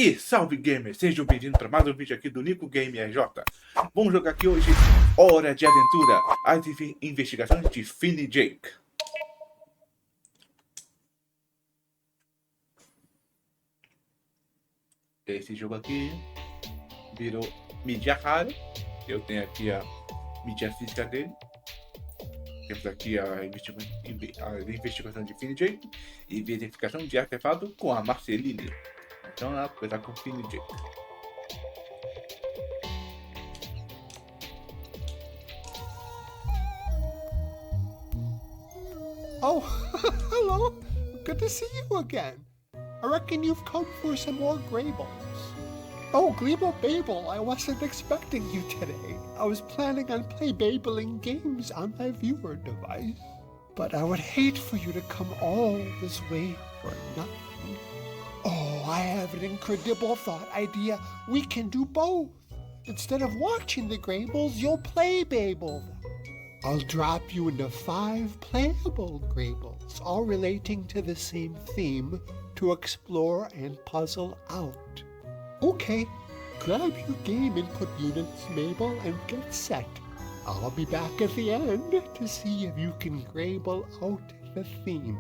E salve gamers, sejam bem-vindos para mais um vídeo aqui do Nico Game RJ. Vamos jogar aqui hoje Hora de Aventura, as investigações de Finn e Jake. Esse jogo aqui virou mídia rara. Eu tenho aqui a mídia física dele. Temos aqui a investigação de Finn e Jake e verificação de artefato com a Marceline. Então, vamos começar com o Finn e Jake. Oh, hello. Good to see you again. I reckon you've come for some more Greyballs. Oh, Gleeble Babel, I wasn't expecting you today. I was planning on babling games on my viewer device. But I would hate for you to come all this way for nothing. Oh, I have an incredible thought idea. We can do both. Instead of watching the Greyballs, you'll play Babel. I'll drop you into 5 playable Greyballs, all relating to the same theme, to explore and puzzle out. Okay, grab your game input units, Mabel, and get set. I'll be back at the end to see if you can Greyble out the theme.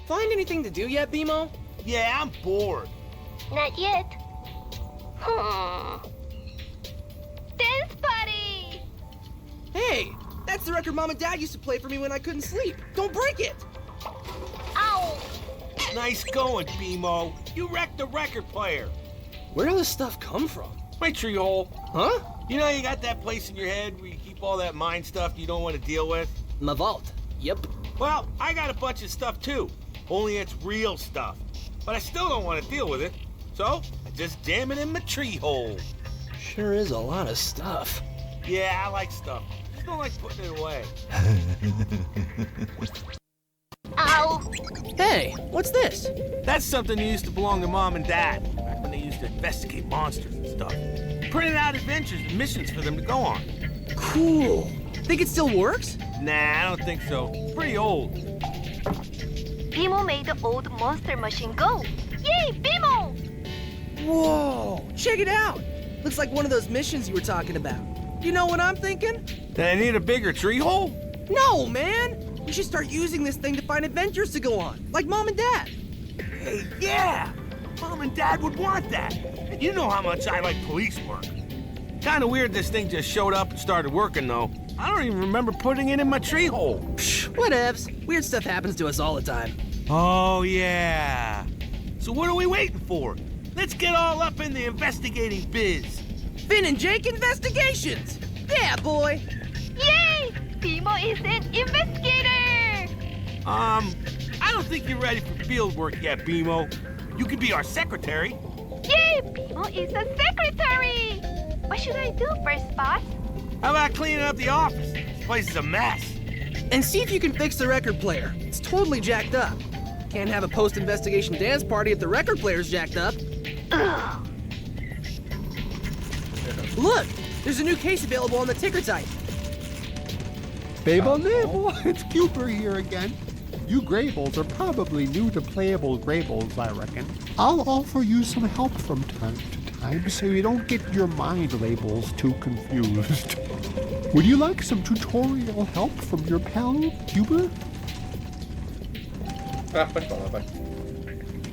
Find anything to do yet, BMO? Yeah, I'm bored. Not yet. Dance party! Hey, that's the record Mom and Dad used to play for me when I couldn't sleep. Don't break it! Ow! Nice going, BMO. You wrecked the record player. Where does this stuff come from? My tree hole. Huh? You know you got that place in your head where you keep all that mind stuff you don't want to deal with? My vault. Yep. Well, I got a bunch of stuff too. Only it's real stuff. But I still don't want to deal with it. So, I just jam it in my tree hole. Sure is a lot of stuff. Yeah, I like stuff. Just don't like putting it away. Ow! Hey, what's this? That's something that used to belong to Mom and Dad, back when they used to investigate monsters and stuff. Printed out adventures and missions for them to go on. Cool. Think it still works? Nah, I don't think so. It's pretty old. Bimo made the old monster machine go. Yay, Bimo! Whoa! Check it out! Looks like one of those missions you were talking about. You know what I'm thinking? Did I need a bigger tree hole? No, man! We should start using this thing to find adventures to go on, like Mom and Dad. Hey, yeah! Mom and Dad would want that. And you know how much I like police work. Kinda weird this thing just showed up and started working, though. I don't even remember putting it in my tree hole. Psh, whatevs. Weird stuff happens to us all the time. Oh, yeah. So what are we waiting for? Let's get all up in the investigating biz. Finn and Jake Investigations! Yeah, boy! Yay! Bimo is an investigator! I don't think you're ready for field work yet, BMO. You could be our secretary. Yay! Bimo is a secretary! What should I do first, boss? How about cleaning up the office? This place is a mess. And see if you can fix the record player. It's totally jacked up. Can't have a post-investigation dance party if the record player's jacked up. Ugh. Look! There's a new case available on the ticker type. Babel Nabel, it's Cooper here again. You Greyballs are probably new to playable Greyballs, I reckon. I'll offer you some help from time to time so you don't get your mind labels too confused. Would you like some tutorial help from your pal, Cooper? Pode falar, vai.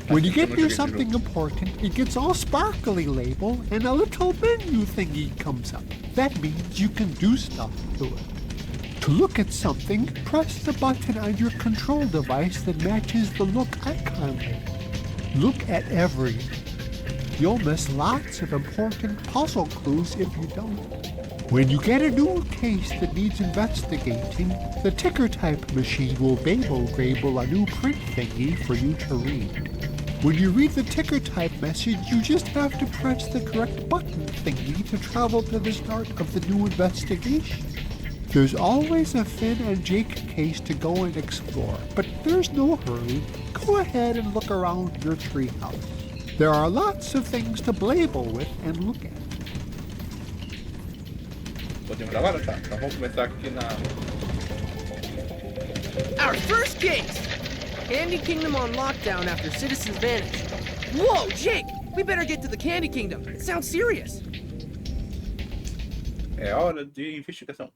When you get near something important, it gets all sparkly label and a little menu thingy comes up. That means you can do stuff to it. To look at something, press the button on your control device that matches the look icon. Look at everything. You'll miss lots of important puzzle clues if you don't. When you get a new case that needs investigating, the ticker type machine will Grable a new print thingy for you to read. When you read the ticker type message, you just have to press the correct button thingy to travel to the start of the new investigation. There's always a Finn and Jake case to go and explore, but there's no hurry. Go ahead and look around your treehouse. There are lots of things to blabel with and look at. Podemos gravar? Tá. Então vamos começar aqui na... Our first case! Candy Kingdom on lockdown after citizens vanish. Whoa, Jake! We better get to the Candy Kingdom. It sounds serious. É hora de investigação.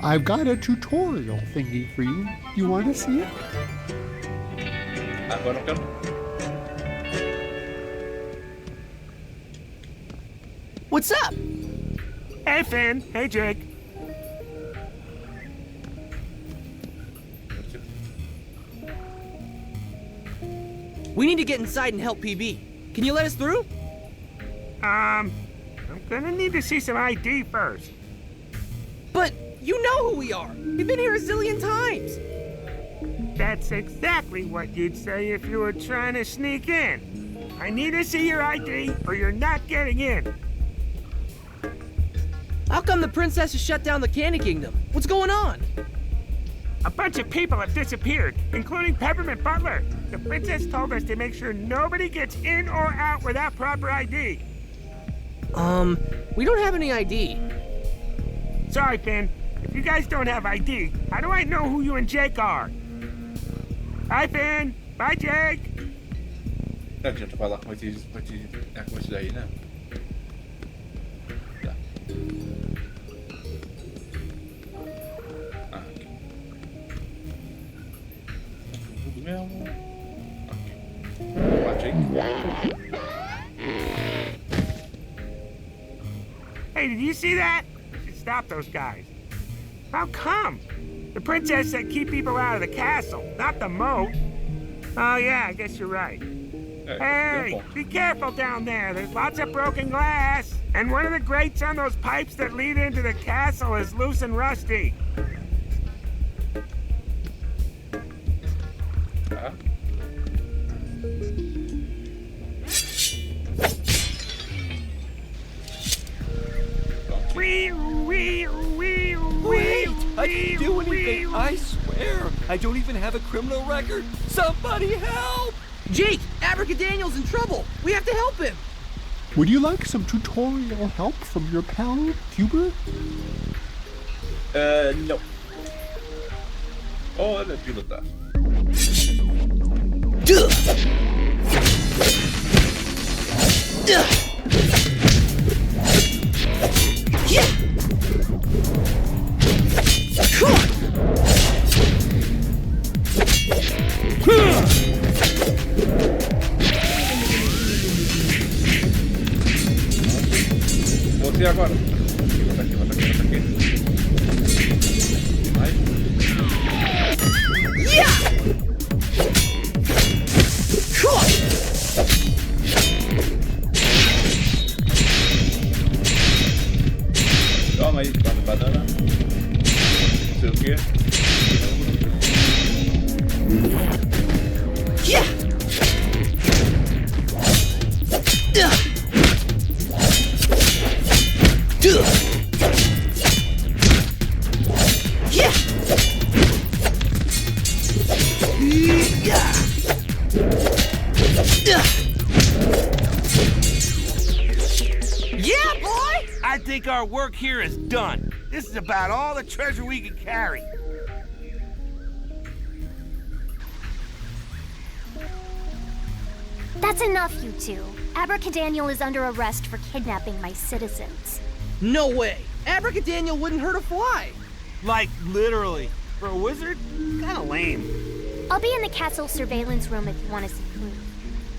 I've got a tutorial thingy for you. You want to see it? Agora eu quero. What's up? Hey, Finn. Hey, Jake. We need to get inside and help PB. Can you let us through? I'm gonna need to see some ID first. But you know who we are. We've been here a zillion times. That's exactly what you'd say if you were trying to sneak in. I need to see your ID or you're not getting in. How come the princess has shut down the Candy Kingdom? What's going on? A bunch of people have disappeared, including Peppermint Butler. The princess told us to make sure nobody gets in or out without proper ID. We don't have any ID. Sorry, Finn. If you guys don't have ID, how do I know who you and Jake are? Bye, Finn. Bye, Jake. Não adianta falar com esses daí, né? Tá. Aqui. Tudo mesmo. Aqui. Bate aí. Hey, did you see that? You should stop those guys. How come? The princess said keep people out of the castle, not the moat. Oh, yeah, I guess you're right. Hey, be careful down there. There's lots of broken glass. And one of the grates on those pipes that lead into the castle is loose and rusty. Tá. Wait! I didn't do anything, I swear! I don't even have a criminal record! Somebody help! Jake, Abracadaniel's in trouble. We have to help him. Would you like some tutorial help from your pal, Hubert? Não. Hora de lutar. Você agora. Bota aqui, bota aqui, bota aqui. Mais. Toma aí, banana. Não sei o quê. Yeah, boy! I think our work here is done. This is about all the treasure we can carry. That's enough, you two. Abracadaniel is under arrest for kidnapping my citizens. No way. Abracadaniel wouldn't hurt a fly. Like, literally. For a wizard? Kinda lame. I'll be in the castle surveillance room if you want to see proof.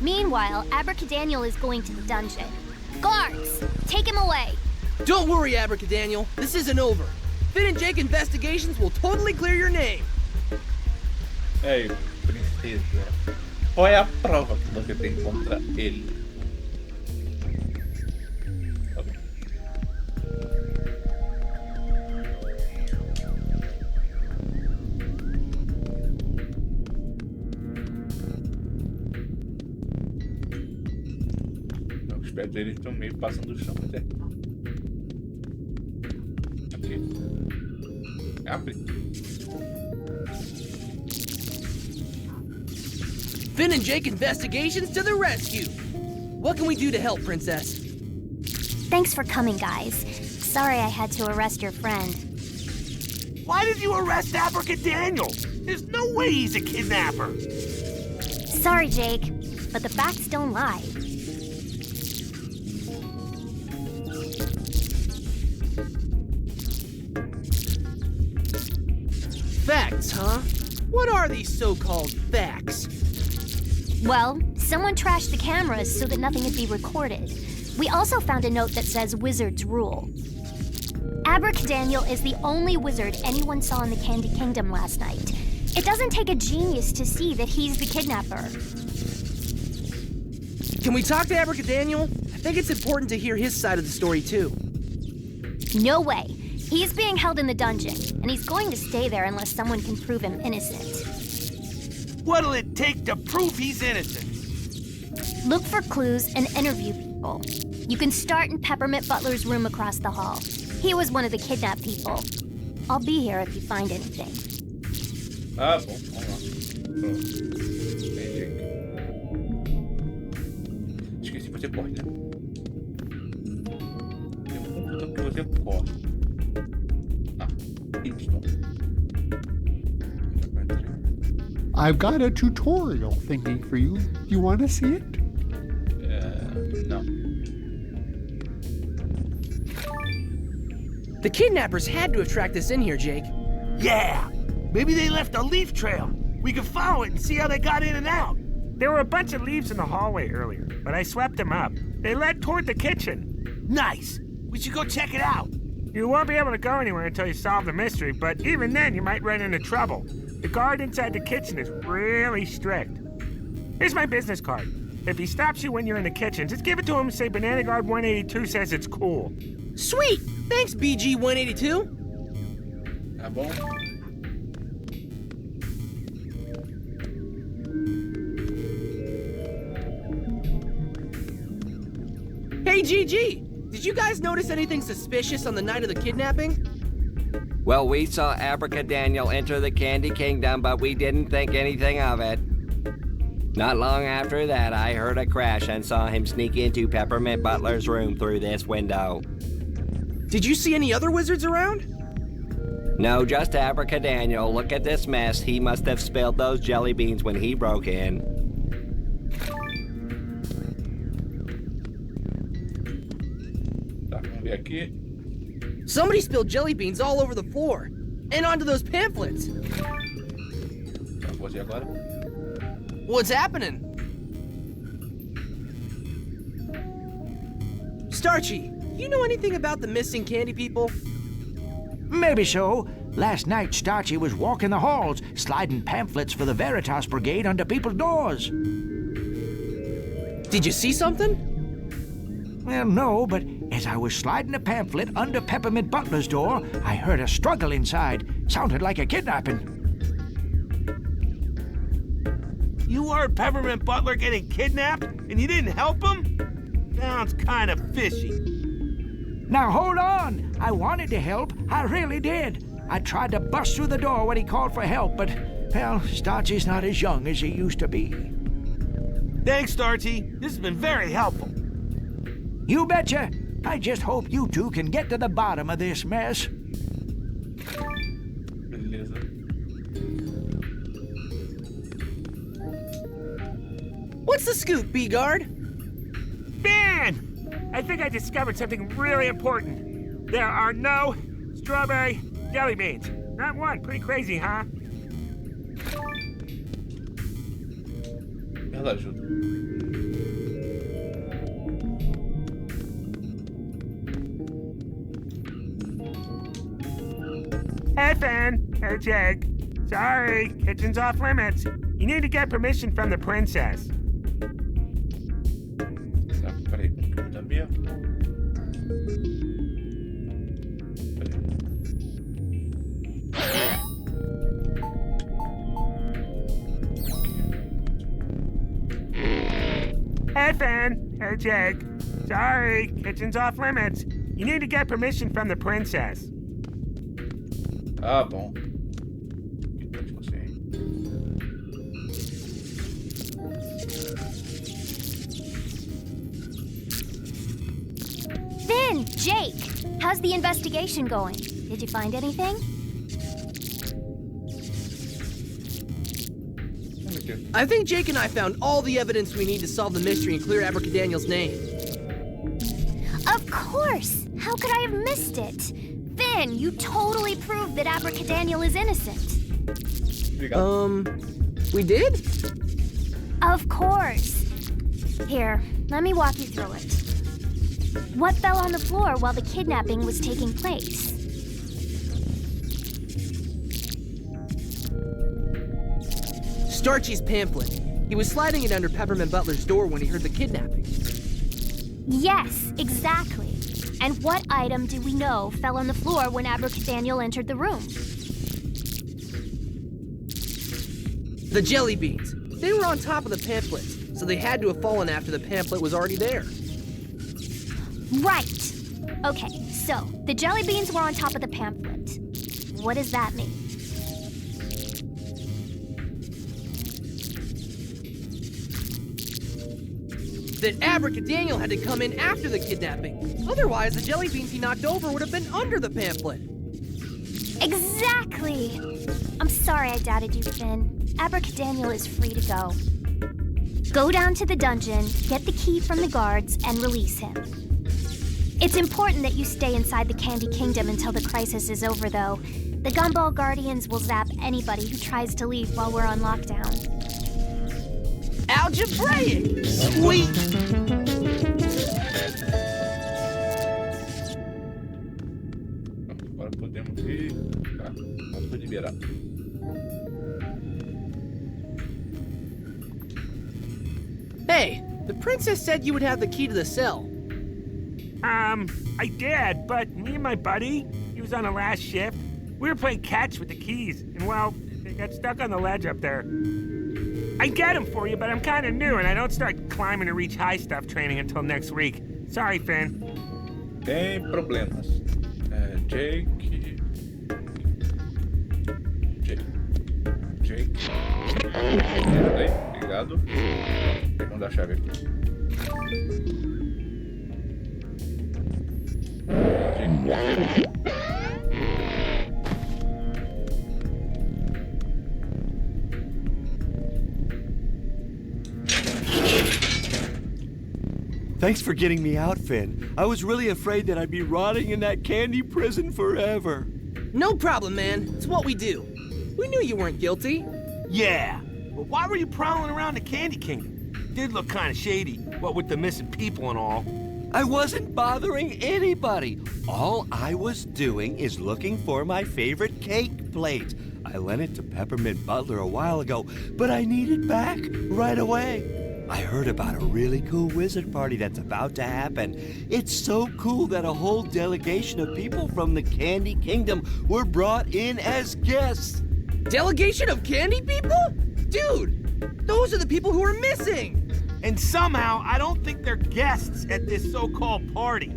Meanwhile, Abracadaniel is going to the dungeon. Guards, take him away. Don't worry, Abracadaniel. This isn't over. Finn and Jake Investigations will totally clear your name. Ei, princesa. Qual é a prova que você tem contra ele? Ok. Os pés dele estão meio passando do chão até. Aqui. Abre. Finn and Jake Investigations to the rescue. What can we do to help, Princess? Thanks for coming, guys. Sorry I had to arrest your friend. Why did you arrest Daniel? There's no way he's a kidnapper. Sorry, Jake, but the facts don't lie. Facts, huh? What are these so-called facts? Well, someone trashed the cameras so that nothing could be recorded. We also found a note that says wizards rule. Abracadaniel is the only wizard anyone saw in the Candy Kingdom last night. It doesn't take a genius to see that he's the kidnapper. Can we talk to Abracadaniel? I think it's important to hear his side of the story, too. No way. He's being held in the dungeon, and he's going to stay there unless someone can prove him innocent. What'll it take to prove he's innocent? Look for clues and interview people. You can start in Peppermint Butler's room across the hall. He was one of the kidnapped people. I'll be here if you find anything. Ah, bom, vamos lá. Pronto. Entendi. Esqueci que você corre, né? Tem um computador que você corre. Ah, Y. I've got a tutorial thingy for you. You want to see it? No. The kidnappers had to have tracked us in here, Jake. Yeah! Maybe they left a leaf trail. We can follow it and see how they got in and out. There were a bunch of leaves in the hallway earlier, but I swept them up. They led toward the kitchen. Nice! We should go check it out. You won't be able to go anywhere until you solve the mystery, but even then you might run into trouble. The guard inside the kitchen is really strict. Here's my business card. If he stops you when you're in the kitchen, just give it to him and say Banana Guard 182 says it's cool. Sweet! Thanks, BG-182. Tá bom? Hey, GG! Did you guys notice anything suspicious on the night of the kidnapping? Well, we saw Abracadaniel enter the Candy Kingdom, but we didn't think anything of it. Not long after that, I heard a crash and saw him sneak into Peppermint Butler's room through this window. Did you see any other wizards around? No, just Abracadaniel. Look at this mess. He must have spilled those jelly beans when he broke in. Tá, vamos ver aqui. Somebody spilled jelly beans all over the floor. And onto those pamphlets. Tá, vou fazer agora. What's happening? Starchy, you know anything about the missing candy people? Maybe so. Last night, Starchy was walking the halls, sliding pamphlets for the Veritas Brigade under people's doors. Did you see something? Well, no, but as I was sliding a pamphlet under Peppermint Butler's door, I heard a struggle inside. Sounded like a kidnapping. You heard Peppermint Butler getting kidnapped and you didn't help him? Sounds kind of fishy. Now, hold on. I wanted to help. I really did. I tried to bust through the door when he called for help, but, well, Starchy's not as young as he used to be. Thanks, Starchy. This has been very helpful. You betcha. I just hope you two can get to the bottom of this mess. Beleza. What's the scoop, B-Guard? Ben! I think I discovered something really important. There are no strawberry jelly beans. Not one. Pretty crazy, huh? Ela ajuda. Hey, Ben. Hey, Jake. Sorry, kitchen's off limits. You need to get permission from the princess. Tá, peraí, como que muda mesmo? Hey, Ben. Hey, Jake. Sorry, kitchen's off limits. You need to get permission from the princess. Ah, bom. Importante você, hein? Finn, Jake, how's the investigation going? Did you find anything? I think Jake and I found all the evidence we need to solve the mystery and clear Abracadaniel's name. Of course! How could I have missed it? Finn, you totally proved that Abracadaniel is innocent. We did? Of course. Here, let me walk you through it. What fell on the floor while the kidnapping was taking place? Starchy's pamphlet. He was sliding it under Peppermint Butler's door when he heard the kidnapping. Yes, exactly. And what item do we know fell on the floor when Abracadaniel entered the room? The jelly beans. They were on top of the pamphlet, so they had to have fallen after the pamphlet was already there. Right. Okay, so the jelly beans were on top of the pamphlet. What does that mean? That Abracadaniel had to come in after the kidnapping. Otherwise, the jelly beans he knocked over would have been under the pamphlet. Exactly! I'm sorry I doubted you, Finn. Abracadaniel is free to go. Go down to the dungeon, get the key from the guards, and release him. It's important that you stay inside the Candy Kingdom until the crisis is over, though. The Gumball Guardians will zap anybody who tries to leave while we're on lockdown. Algebraic! Sweet! Agora podemos ir. Tá, vamos liberar. Hey, the princess said you would have the key to the cell. I did, but me and my buddy, he was on the last shift. We were playing catch with the keys, and well, they got stuck on the ledge up there. I get them for you, but I'm kind of new, and I don't start climbing to reach high stuff training until next week. Sorry, Finn. Tem problemas. Jake. Entra aí, obrigado. Pegando a chave aqui. Jake. Thanks for getting me out, Finn. I was really afraid that I'd be rotting in that candy prison forever. No problem, man. It's what we do. We knew you weren't guilty. Yeah, but why were you prowling around the Candy Kingdom? Did look kind of shady, what with the missing people and all. I wasn't bothering anybody. All I was doing is looking for my favorite cake plate. I lent it to Peppermint Butler a while ago, but I need it back right away. I heard about a really cool wizard party that's about to happen. It's so cool that a whole delegation of people from the Candy Kingdom were brought in as guests. Delegation of candy people? Dude, those are the people who are missing. And somehow, I don't think they're guests at this so-called party.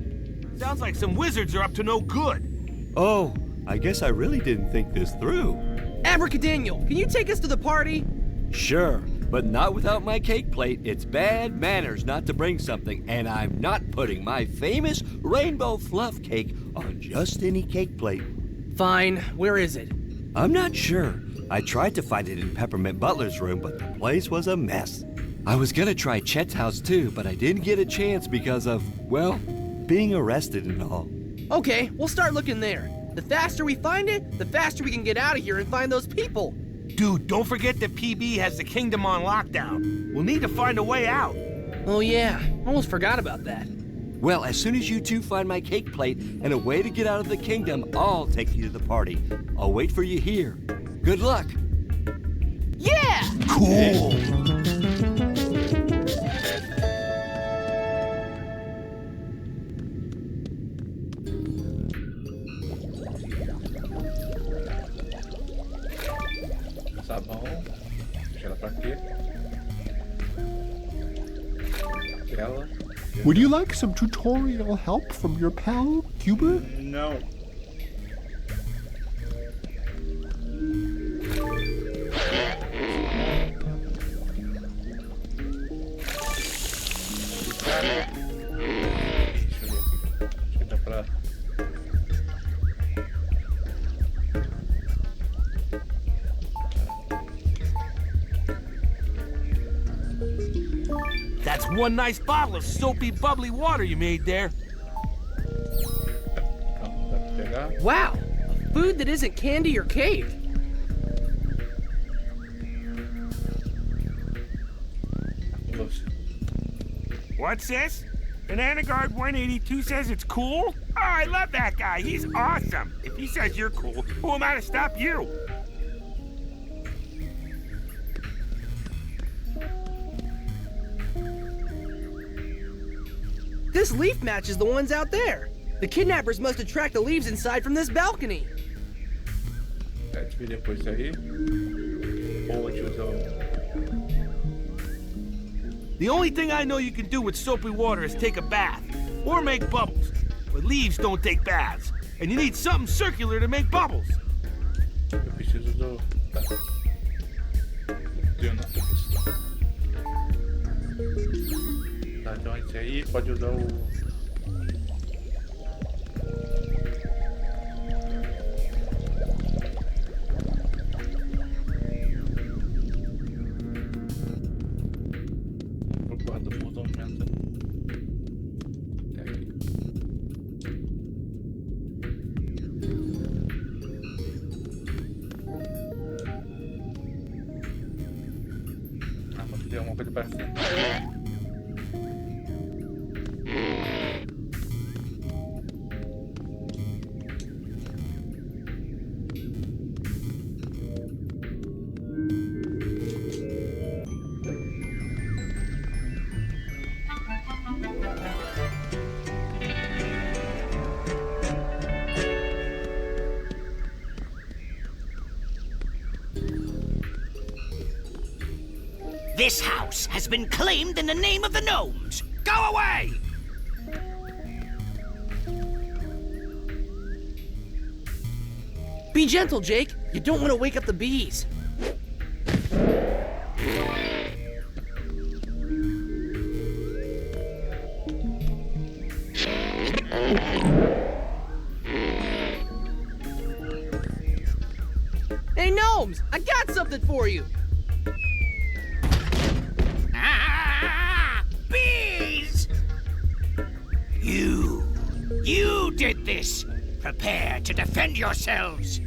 Sounds like some wizards are up to no good. Oh, I guess I really didn't think this through. Abracadaniel, can you take us to the party? Sure, but not without my cake plate. It's bad manners not to bring something, and I'm not putting my famous rainbow fluff cake on just any cake plate. Fine, where is it? I'm not sure. I tried to find it in Peppermint Butler's room, but the place was a mess. I was gonna try Chet's house too, but I didn't get a chance because of, well, being arrested and all. Okay, we'll start looking there. The faster we find it, the faster we can get out of here and find those people. Dude, don't forget that PB has the kingdom on lockdown. We'll need to find a way out. Oh yeah, almost forgot about that. Well, as soon as you two find my cake plate and a way to get out of the kingdom, I'll take you to the party. I'll wait for you here. Good luck. Yeah! Cool. Sabão. Deixa ela pra quê? Ela. Would you like some tutorial help from your pal, Cuba? Não. one nice bottle of soapy, bubbly water you made there. Então, dá pra pegar. Wow, food that isn't candy or cake. Com você. What's this? Banana Guard 182 says it's cool? Oh, I love that guy. He's awesome. If he says you're cool, who am I to stop you? This leaf matches the ones out there. The kidnappers must have tracked the leaves inside from this balcony. Ative depois isso aí. Ou a gente usa o... The only thing I know you can do with soapy water is take a bath, or make bubbles. But leaves don't take baths, and you need something circular to make bubbles. Eu preciso do... Tá, então esse aí pode usar o... Tem alguma coisa para cima. This house has been claimed in the name of the gnomes. Go away! Be gentle, Jake. You don't want to wake up the bees. Hey, gnomes! I got something for you! Bees! You did this! Prepare to defend yourselves!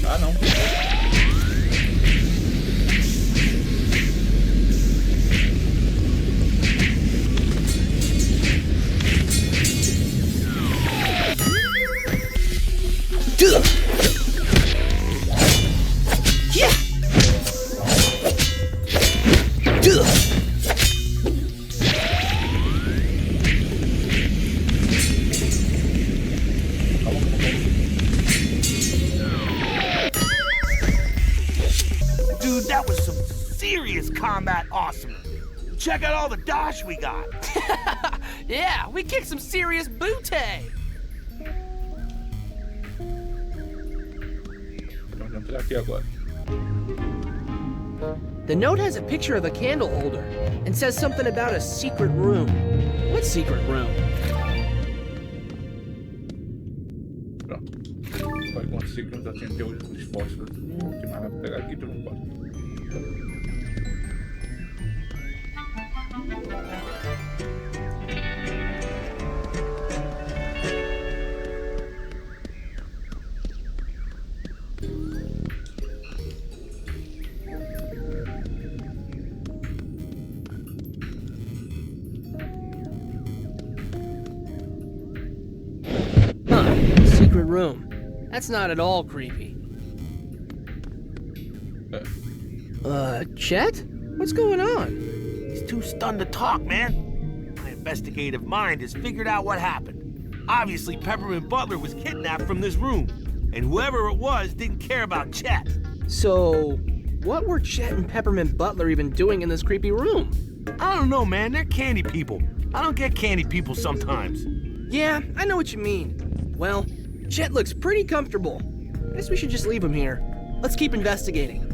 Ah, não. Combat awesome. Check out all the dosh we got. Yeah, we kicked some serious booty. Vamos entrar aqui agora. The note has a picture of a candle holder and says something about a secret room. What secret room? Pronto. Vai conseguirmos atender os fósforos. Que mais vai pegar aqui pelo não pode. room. That's not at all creepy. Chet? What's going on? He's too stunned to talk, man. My investigative mind has figured out what happened. Obviously, Peppermint Butler was kidnapped from this room, and whoever it was didn't care about Chet. So, what were Chet and Peppermint Butler even doing in this creepy room? I don't know, man. They're candy people. I don't get candy people sometimes. Yeah, I know what you mean. Well, Chet looks pretty comfortable. I guess we should just leave him here. Let's keep investigating.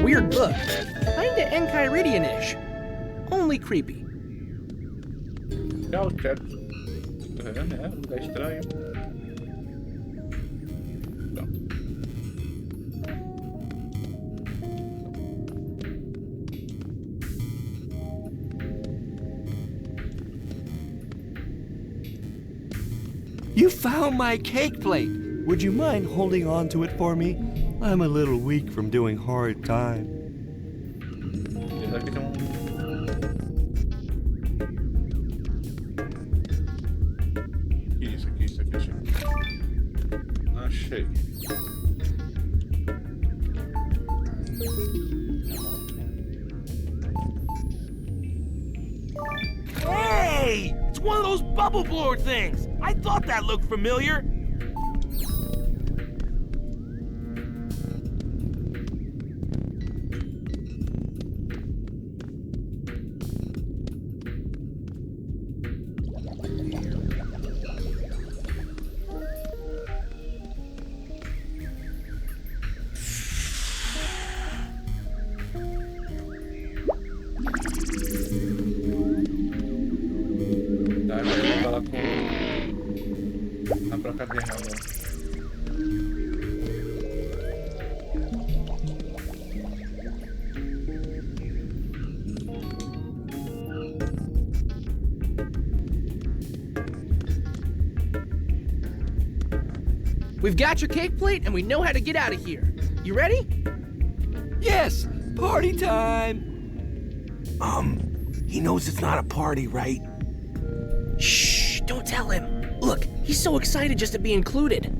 Weird book. Kinda Enchiridion-ish. Only creepy. Tchau, Chet. Lugar estranho. Não. You found my cake plate. Would you mind holding on to it for me? I'm a little weak from doing hard time. Apesar que tem um... Isso aqui, achei. Hey! It's one of those bubble blower things! I thought that looked familiar! Tá, eu vou falar com a própria Terra agora. We've got your cake plate and we know how to get out of here. You ready? Yes, party time. He knows it's not a party, right? Shh, don't tell him. Look, he's so excited just to be included.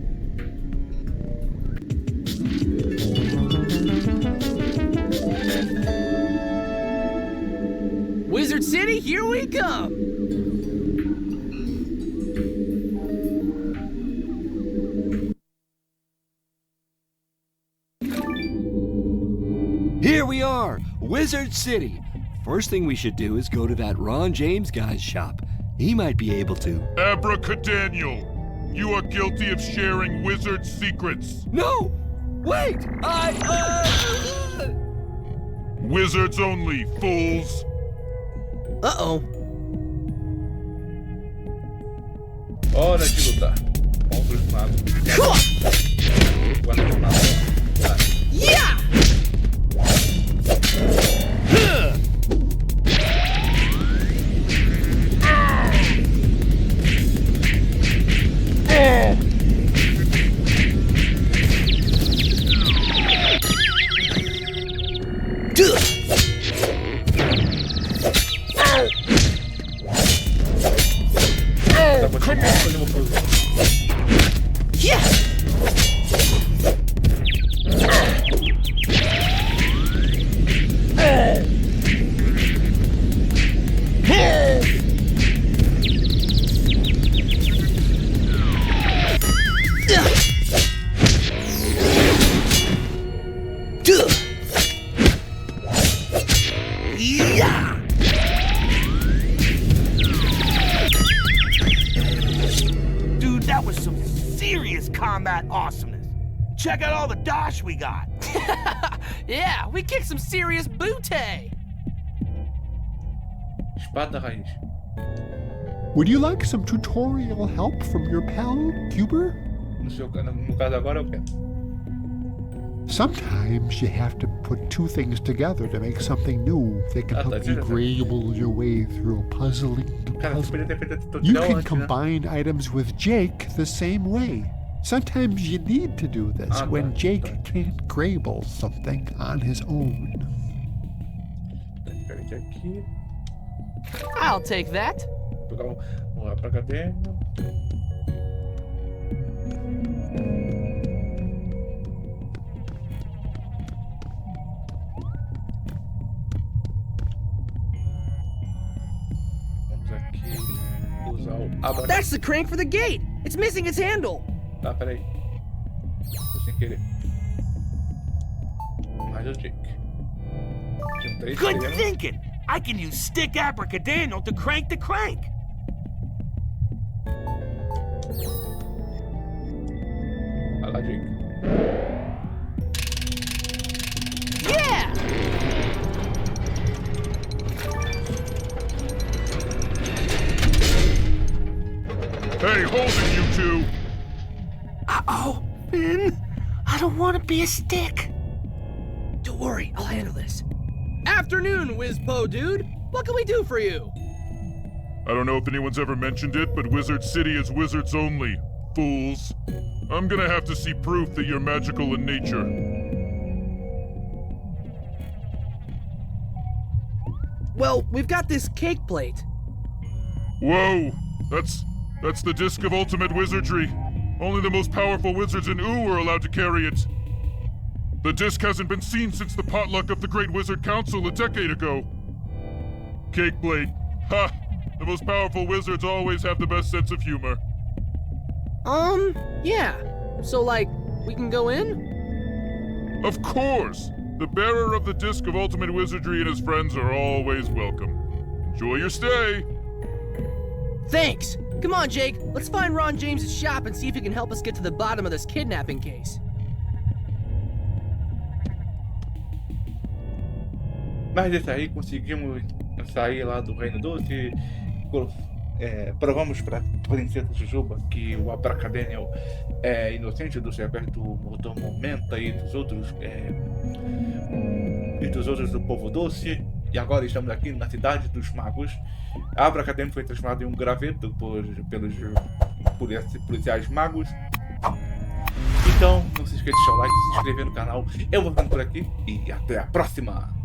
Wizard City, here we come. Here we are, Wizard City. First thing we should do is go to that Ron James guy's shop. He might be able to. Abracadaniel, you are guilty of sharing wizard secrets. No! Wait! Wizards only, fools. Uh-oh. Hora de lutar. Contra os magos. Contra os magos. Yeah! Dude, that was some serious combat awesomeness. Check out all the dosh we got. Yeah, we kicked some serious booty. Espada raiz. Would you like some tutorial help from your pal, Cuber? No caso agora eu quero. Sometimes you have to put two things together to make something new that can help you grable your way through a puzzling puzzle. You can combine items with Jake the same way. Sometimes you need to do this when Jake can't grable something on his own. Peraí, aqui. I'll take that. Vou pegar um abracadabra. Vamos aqui usar o abracadabra. That's the crank for the gate. It's missing its handle. Tá, peraí. Foi sem querer. Mais o Jake. Tinha 3 Good querendo. thinking! I can use stick abracadabra to crank the crank. Vai lá, Jake. Yeah! Hey, hold it, you two! Uh-oh, Ben. I don't want to be a stick. Don't worry, I'll handle this. Afternoon, Wizpo dude. What can we do for you? I don't know if anyone's ever mentioned it, but Wizard City is wizards only. Fools. I'm gonna have to see proof that you're magical in nature. Well, we've got this cake plate. Whoa! That's the disc of ultimate wizardry. Only the most powerful wizards in Ooo are allowed to carry it. The disc hasn't been seen since the potluck of the Great Wizard Council a decade ago. Cake plate. Ha! The most powerful wizards always have the best sense of humor. Yeah. So, like, we can go in? Of course! The bearer of the disc of ultimate wizardry and his friends are always welcome. Enjoy your stay! Thanks. Come on, Jake. Let's find Ron James's shop and see if he can help us get to the bottom of this kidnapping case. Mas desse aí conseguimos sair lá do Reino Doce. Provamos para Princesa Jujuba que o abracadabra é inocente do sequestro do motor Momenta e dos outros do Povo Doce. E agora estamos aqui na cidade dos magos. A abracadabra foi transformado em um graveto pelos policiais magos. Então, não se esqueça de deixar o like, se inscrever no canal. Eu vou ficando por aqui e até a próxima!